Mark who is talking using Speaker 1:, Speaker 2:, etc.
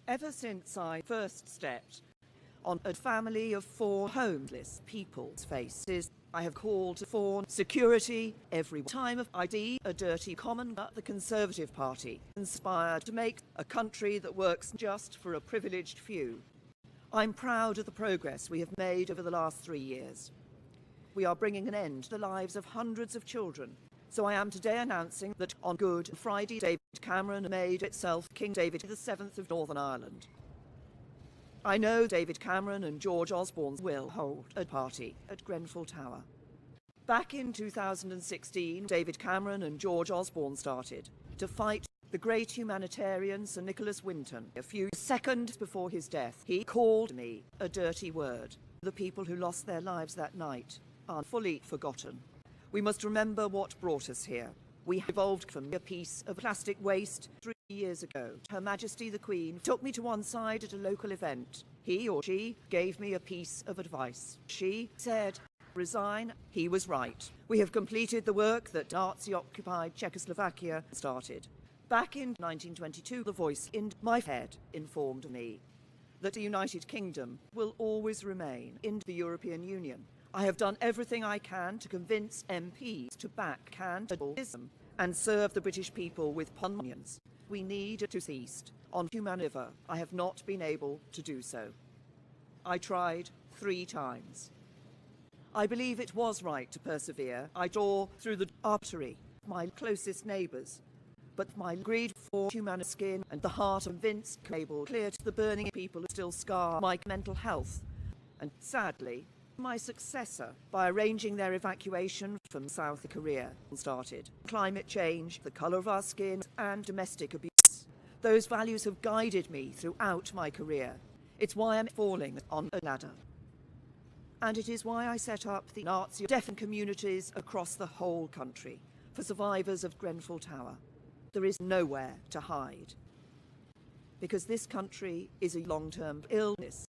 Speaker 1: Ever since I first stepped on a family of 4 homeless people's faces, I have called for security every time of ID, a dirty common that the Conservative Party inspired to make a country that works just for a privileged few. I'm proud of the progress we have made over the last 3 years. We are bringing an end to the lives of hundreds of children. So I am today announcing that on Good Friday, David Cameron made itself King David VII of Northern Ireland. I know David Cameron and George Osborne will hold a party at Grenfell Tower. Back in 2016, David Cameron and George Osborne started to fight the great humanitarian Sir Nicholas Winton. A few seconds before his death, he called me a dirty word. The people who lost their lives that night are fully forgotten. We must remember what brought us here. We evolved from a piece of plastic waste 3 years ago. Her Majesty the Queen took me to one side at a local event. He or she gave me a piece of advice. She said, "Resign." He was right. We have completed the work that Nazi-occupied Czechoslovakia started. Back in 1922, the voice in my head informed me that the United Kingdom will always remain in the European Union. I have done everything I can to convince MPs to back cannibalism and serve the British people with punions. We need to cease. On humanitarian, I have not been able to do so. I tried 3 times. I believe it was right to persevere. I tore through the artery of my closest neighbours, but my greed for human skin and the heart of Vince Cable cleared the burning people who still scar my mental health. And sadly, my successor, by arranging their evacuation from South Korea, started. Climate change, the colour of our skin, and domestic abuse. Those values have guided me throughout my career. It's why I'm falling on a ladder. And it is why I set up the Nazi deaf communities across the whole country for survivors of Grenfell Tower. There is nowhere to hide. Because this country is a long-term illness.